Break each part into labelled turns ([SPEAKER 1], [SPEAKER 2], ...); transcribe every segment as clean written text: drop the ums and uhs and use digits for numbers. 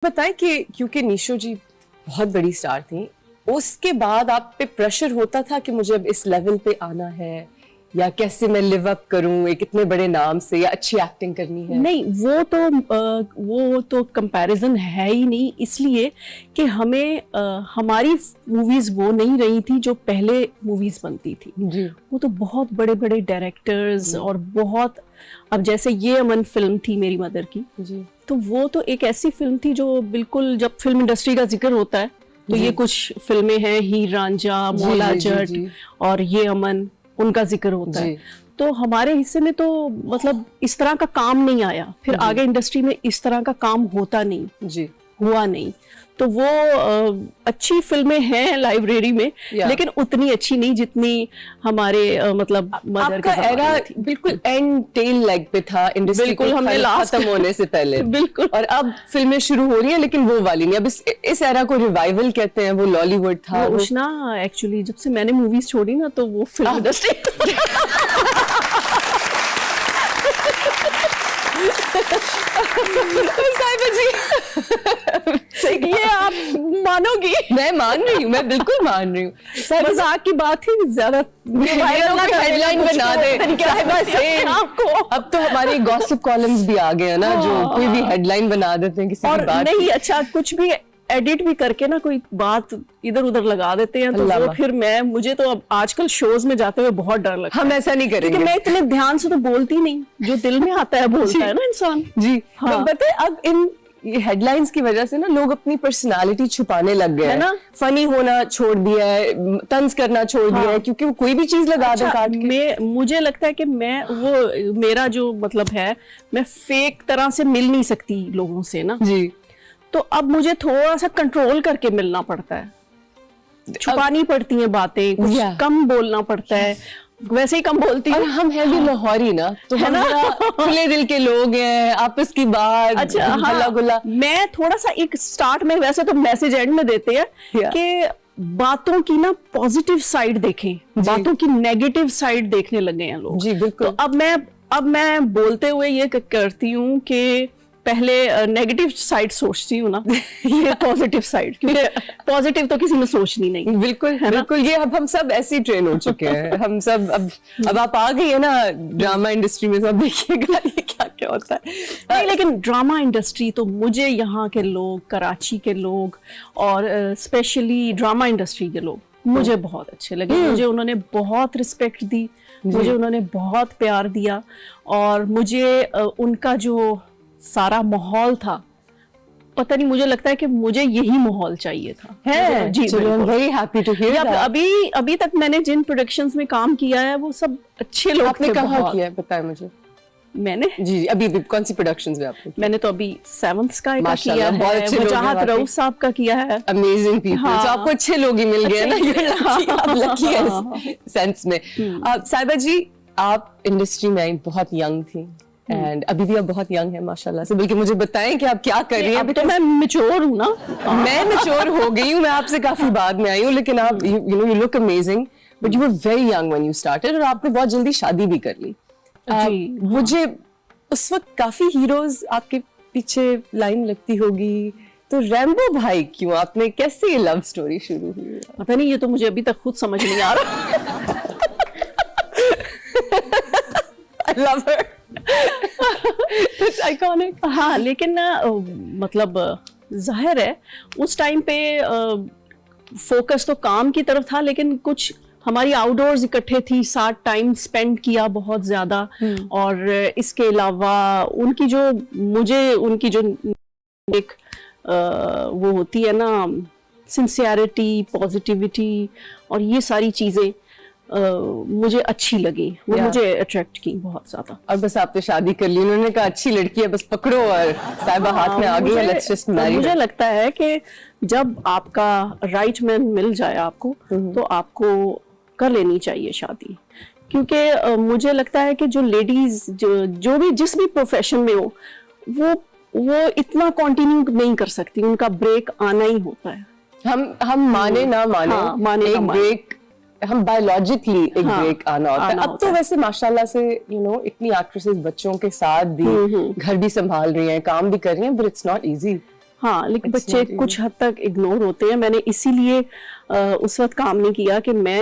[SPEAKER 1] बताएं कि क्योंकि निशो जी बहुत बड़ी स्टार थी, उसके बाद आप पे प्रेशर होता था कि मुझे अब इस लेवल पे आना है या कैसे मैं लिव अप करूं एक इतने बड़े नाम से या अच्छी एक्टिंग करनी है?
[SPEAKER 2] नहीं, वो तो कंपैरिजन है ही नहीं, इसलिए कि हमें हमारी मूवीज वो नहीं रही थी जो पहले मूवीज बनती थी
[SPEAKER 1] जी।
[SPEAKER 2] वो तो बहुत बड़े बड़े डायरेक्टर्स और बहुत, अब जैसे ये अमन फिल्म थी मेरी मदर की
[SPEAKER 1] जी।
[SPEAKER 2] तो वो तो एक ऐसी फिल्म थी जो बिल्कुल, जब फिल्म इंडस्ट्री का जिक्र होता है तो ये कुछ फिल्में हैं, हीर रांझा, मौला जट और ये अमन, उनका जिक्र होता है। तो हमारे हिस्से में तो मतलब इस तरह का काम नहीं आया, फिर आगे इंडस्ट्री में इस तरह का काम होता नहीं,
[SPEAKER 1] जी
[SPEAKER 2] हुआ नहीं। तो वो अच्छी फिल्में हैं लाइब्रेरी में, लेकिन उतनी अच्छी नहीं जितनी हमारे मतलब मदर
[SPEAKER 1] का एरा बिल्कुल एंड टेल लेग पे था इंडस्ट्री,
[SPEAKER 2] बिल्कुल हमने लास्ट
[SPEAKER 1] खत्म होने से पहले बिल्कुल। और अब फिल्में शुरू हो रही हैं लेकिन वो वाली नहीं। अब इस एरा को रिवाइवल कहते हैं, वो लॉलीवुड था।
[SPEAKER 2] वो उष्णा एक्चुअली जब से मैंने मूवीज छोड़ी ना तो वो फिल्म इंडस्ट्री
[SPEAKER 1] साहिबा जी
[SPEAKER 2] ये आप मानोगी?
[SPEAKER 1] मैं मान रही हूँ, मैं बिल्कुल मान रही हूँ।
[SPEAKER 2] मजाक की बात ही ज्यादा
[SPEAKER 1] हेडलाइन बना दे साहिबा से। अब तो हमारे गॉसिप कॉलम्स भी आ गए हैं ना, जो कोई भी हेडलाइन बना देते हैं किसी की बात
[SPEAKER 2] नहीं। अच्छा, कुछ भी एडिट भी करके ना कोई बात इधर उधर लगा देते हैं तो वो फिर मुझे तो अब आजकल शोज में जाते हुए बहुत डर लगता है।
[SPEAKER 1] हम ऐसा नहीं करेंगे
[SPEAKER 2] क्योंकि मैं इतने ध्यान से तो बोलती नहीं, जो दिल में आता है बोलता है ना इंसान।
[SPEAKER 1] जी हाँ। पता है अब इन हेडलाइंस की वजह से ना लोग अपनी पर्सनालिटी छुपाने लग गए हैं ना, फनी होना छोड़ दिया है, तंज करना छोड़ दिया है, क्योंकि वो कोई भी चीज लगा दे काट के।
[SPEAKER 2] मुझे लगता है कि मेरा जो मतलब है, मैं फेक तरह से मिल नहीं सकती लोगों से ना जी। तो अब मुझे थोड़ा सा कंट्रोल करके मिलना पड़ता है, छुपानी पड़ती हैं बातें, कुछ कम बोलना पड़ता है। वैसे ही कम बोलती हूँ।
[SPEAKER 1] हम हैं भी लाहौरी ना, तो है ना, खुले दिल के लोग हैं, आपस की बात।
[SPEAKER 2] अच्छा हाँ, मैं थोड़ा सा एक स्टार्ट में, वैसे तो मैसेज एंड में देते हैं कि बातों की ना पॉजिटिव साइड देखें, बातों की नेगेटिव साइड देखने लगे हैं लोग। जी बिल्कुल। तो अब मैं बोलते हुए ये करती हूँ कि पहले नेगेटिव साइड सोचती हूँ ना, ये पॉजिटिव साइड, क्योंकि पॉजिटिव तो किसी में सोचनी नहीं।
[SPEAKER 1] बिल्कुल बिल्कुल। ये अब हम सब ऐसे ही ट्रेन हो चुके हैं, हम सब अब आप आ गई है ना ड्रामा इंडस्ट्री में, सब देखिएगा ये क्या क्या होता है।
[SPEAKER 2] नहीं, लेकिन ड्रामा इंडस्ट्री तो मुझे यहाँ के लोग, कराची के लोग और स्पेशली ड्रामा इंडस्ट्री के लोग मुझे बहुत अच्छे लगे। मुझे उन्होंने बहुत रिस्पेक्ट दी, मुझे उन्होंने बहुत प्यार दिया, और मुझे उनका जो सारा माहौल था, पता नहीं, मुझे लगता है कि मुझे यही माहौल चाहिए था। है जी,
[SPEAKER 1] वेरी हैप्पी टू हियर।
[SPEAKER 2] अभी तक मैंने जिन प्रोडक्शंस में काम किया है वो सब अच्छे लोग थे।
[SPEAKER 1] आपने कहाँ किया है बताएं मुझे?
[SPEAKER 2] मैंने
[SPEAKER 1] जी अभी कौन सी प्रोडक्शंस में आपने?
[SPEAKER 2] मैंने तो अभी 7th स्काई का किया है, वजाहत रऊफ साहब का किया है।
[SPEAKER 1] Amazing people. तो आपको अच्छे लोग ही मिल गए ना, आप लकी हैं इस सेंस में। साहिबा जी, आप इंडस्ट्री में आई, बहुत यंग थी एंड अभी भी आप बहुत यंग है माशाल्लाह से, बल्कि मुझे बताएं कि आप क्या कर रही हैं?
[SPEAKER 2] अभी तो मैं मैच्योर हूँ ना।
[SPEAKER 1] मैं मैच्योर हो गई हूँ, मैं आपसे काफी बाद में आई हूँ, लेकिन आप you look amazing, but you were very young when you started, और आपने बहुत जल्दी शादी भी कर ली। मुझे उस वक्त काफी हीरोज आपके पीछे लाइन लगती होगी, तो रैम्बो भाई क्यों? आपने कैसे ये लव स्टोरी शुरू हुई?
[SPEAKER 2] पता नहीं, ये तो मुझे अभी तक खुद समझ नहीं आ रहा।
[SPEAKER 1] I love her. It's iconic.
[SPEAKER 2] हाँ, लेकिन मतलब जाहिर है उस टाइम पे फोकस तो काम की तरफ था, लेकिन कुछ हमारी आउटडोर्स इकट्ठे थी, साथ टाइम स्पेंड किया बहुत ज्यादा। और इसके अलावा उनकी जो एक वो होती है ना, सिंसियरिटी, पॉजिटिविटी, और ये सारी चीजें मुझे अच्छी लगी, वो मुझे अट्रैक्ट की बहुत ज्यादा।
[SPEAKER 1] और बस आपने शादी कर ली, उन्होंने कहा अच्छी लड़की है, बस पकड़ो और साहिबा हाथ में आ गई है, लेट्स जस्ट मैरी।
[SPEAKER 2] मुझे लगता है कि जब आपका राइट मैन मिल जाए आपको, तो आपको कर लेनी चाहिए शादी, क्योंकि मुझे लगता है कि जो लेडीज जो भी जिस भी प्रोफेशन में हो, वो इतना कंटिन्यू नहीं कर सकती, उनका ब्रेक आना ही होता है।
[SPEAKER 1] हम माने ना माने, एक ब्रेक, हम बायोलॉजिकली एक ब्रेक आना होता है। अब तो वैसे माशाल्लाह से इतनी एक्ट्रेसेस बच्चों के साथ भी घर भी संभाल रही हैं, काम भी कर रही हैं, बट इट्स नॉट इजी।
[SPEAKER 2] हाँ, लेकिन
[SPEAKER 1] It's
[SPEAKER 2] बच्चे
[SPEAKER 1] not
[SPEAKER 2] कुछ हद तक इग्नोर होते हैं। मैंने इसीलिए उस वक्त काम नहीं किया कि मैं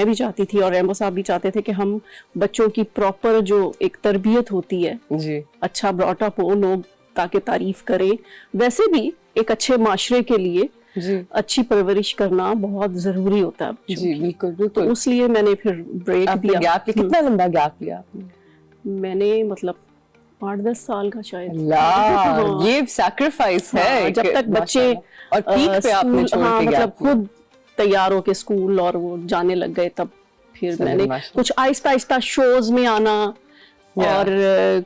[SPEAKER 2] भी चाहती थी और रेमो साहब भी चाहते थे कि हम बच्चों की प्रॉपर जो एक तरबियत होती है,
[SPEAKER 1] जी
[SPEAKER 2] अच्छा ब्रॉटअप हो, लोग ताकि तारीफ करें। वैसे भी एक अच्छे माशरे के लिए
[SPEAKER 1] जी
[SPEAKER 2] अच्छी परवरिश करना बहुत जरूरी होता है बच्चों
[SPEAKER 1] जी
[SPEAKER 2] की।
[SPEAKER 1] बिल्कुल
[SPEAKER 2] तो
[SPEAKER 1] बिल्कुल।
[SPEAKER 2] उसलिए मैंने फिर ब्रेक
[SPEAKER 1] आपने
[SPEAKER 2] दिया।
[SPEAKER 1] गैप लिया, कितना लंबा गैप लिया आपने?
[SPEAKER 2] मैंने मतलब 8-10 साल का शायद।
[SPEAKER 1] अल्लाह, ये सैक्रिफाइस है
[SPEAKER 2] हाँ, जब तक बच्चे
[SPEAKER 1] माशाल्लाह। और पीक पे आपने
[SPEAKER 2] स्कूल,
[SPEAKER 1] छोड़
[SPEAKER 2] हाँ,
[SPEAKER 1] के
[SPEAKER 2] मतलब
[SPEAKER 1] गैप लिया।
[SPEAKER 2] खुद तैयार होके स्कूल और वो जाने लग गए, तब फिर
[SPEAKER 1] चलिए,
[SPEAKER 2] मैंने
[SPEAKER 1] माशाल्लाह।
[SPEAKER 2] कुछ आहिस्ता आहिस्ता शोज में आना
[SPEAKER 1] Yeah.
[SPEAKER 2] और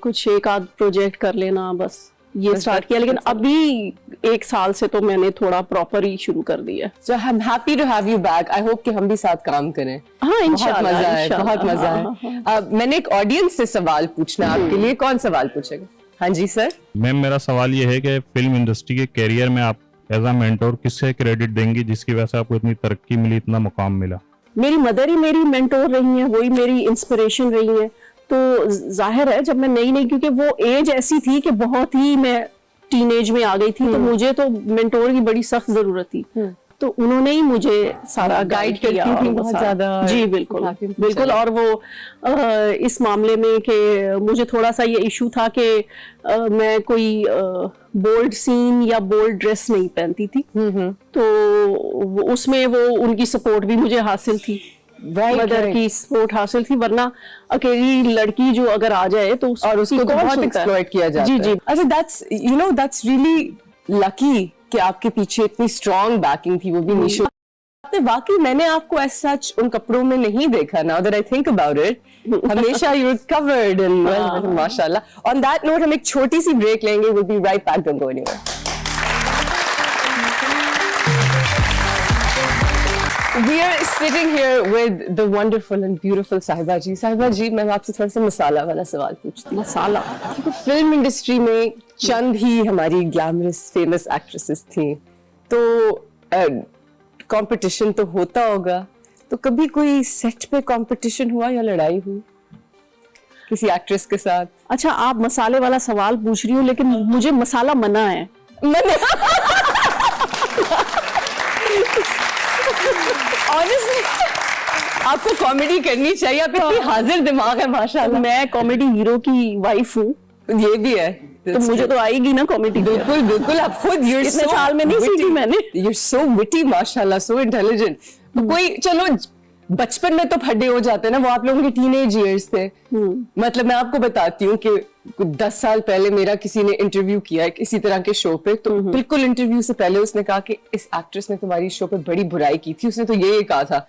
[SPEAKER 2] कुछ एक आध प्रोजेक्ट कर लेना, बस ये
[SPEAKER 1] बस
[SPEAKER 2] स्टार्ट
[SPEAKER 1] that's-
[SPEAKER 2] किया। लेकिन
[SPEAKER 1] that's it.
[SPEAKER 2] अभी 1 साल से तो मैंने थोड़ा प्रॉपर ही शुरू कर दिया।
[SPEAKER 1] So I'm happy to have you back. I hope कि हम भी साथ काम करें।
[SPEAKER 2] हाँ,
[SPEAKER 1] बहुत
[SPEAKER 2] इंशाल्लाह,
[SPEAKER 1] मजा है,
[SPEAKER 2] इंशाल्लाह,
[SPEAKER 1] बहुत मजा
[SPEAKER 2] हाँ,
[SPEAKER 1] है।
[SPEAKER 2] हाँ,
[SPEAKER 1] मैंने एक ऑडियंस से सवाल पूछना है आपके लिए। कौन सवाल पूछेगा? हाँ जी सर।
[SPEAKER 3] मैम, मेरा सवाल ये है कि फिल्म इंडस्ट्री के कैरियर में आप एज अ मेंटोर किससे क्रेडिट देंगी जिसकी वजह से आपको इतनी तरक्की मिली, इतना मुकाम मिला?
[SPEAKER 2] मेरी मदर ही मेरी मेंटोर रही है, वही मेरी इंस्पिरेशन रही है। तो जाहिर है जब मैं नई क्योंकि वो एज ऐसी थी कि बहुत ही मैं टीनेज में आ गई थी, तो मुझे तो मेंटोर की बड़ी सख्त जरूरत थी। तो उन्होंने ही मुझे सारा गाइड
[SPEAKER 1] करती
[SPEAKER 2] किया
[SPEAKER 1] थी
[SPEAKER 2] और
[SPEAKER 1] बहुत
[SPEAKER 2] सारा-
[SPEAKER 1] ज्यादा।
[SPEAKER 2] जी बिल्कुल
[SPEAKER 1] काफी
[SPEAKER 2] बिल्कुल। और वो इस मामले में कि मुझे थोड़ा सा ये इशू था कि मैं कोई बोल्ड सीन या बोल्ड ड्रेस नहीं पहनती थी, तो उसमें वो उनकी सपोर्ट भी मुझे हासिल थी, मदर की सपोर्ट हासिल थी। वरना अकेली लड़की जो अगर आ जाए तो
[SPEAKER 1] और उसको तो
[SPEAKER 2] कौन
[SPEAKER 1] बहुत
[SPEAKER 2] सुनता है?
[SPEAKER 1] एक्सप्लॉइट किया जाता
[SPEAKER 2] जी
[SPEAKER 1] है।
[SPEAKER 2] जी।
[SPEAKER 1] अच्छा, that's really lucky कि आपके पीछे इतनी स्ट्रॉन्ग बैकिंग थी, वो भी निशो। आपने वाकई, मैंने आपको एज सच उन कपड़ों में नहीं देखा। Now that I think about it, हमेशा यू कवर्ड एंड माशाल्लाह। ऑन दैट नोट हम एक छोटी सी ब्रेक लेंगे। Will be right back, don't go anywhere. We are sitting here with the wonderful and beautiful साहिबा जी। साहिबा जी, मैं आपसे थोड़ा सा मसाला वाला सवाल पूछती हूँ।
[SPEAKER 2] मसाला।
[SPEAKER 1] क्योंकि फिल्म इंडस्ट्री में चंद ही हमारी ग्लैमरस फेमस एक्ट्रेसेस थी, तो कंपटीशन तो होता होगा। तो कभी कोई सेट पे कंपटीशन हुआ या लड़ाई हुई किसी एक्ट्रेस के साथ?
[SPEAKER 2] अच्छा, आप मसाले वाला सवाल पूछ रही हो, लेकिन मुझे मसाला मना है।
[SPEAKER 1] Honestly, आपको कॉमेडी करनी चाहिए। आप इतनी हाजिर दिमाग है माशाल्लाह।
[SPEAKER 2] मैं कॉमेडी हीरो की वाइफ हूँ,
[SPEAKER 1] ये भी है,
[SPEAKER 2] तो मुझे तो आएगी ना कॉमेडी।
[SPEAKER 1] बिल्कुल बिल्कुल। आप खुद
[SPEAKER 2] इतने साल में नहीं सीखी मैंने।
[SPEAKER 1] You're so witty माशाल्लाह, so intelligent। तो कोई, चलो बचपन में तो फड्डे हो जाते हैं ना, वो आप लोगों के टीनेज इयर्स थे। मतलब मैं आपको बताती हूँ कि 10 साल पहले मेरा किसी ने इंटरव्यू किया है इसी तरह के शो पे, तो बिल्कुल इंटरव्यू से पहले उसने कहा कि इस एक्ट्रेस ने तुम्हारी शो पे बड़ी बुराई की थी। उसने तो ये कहा था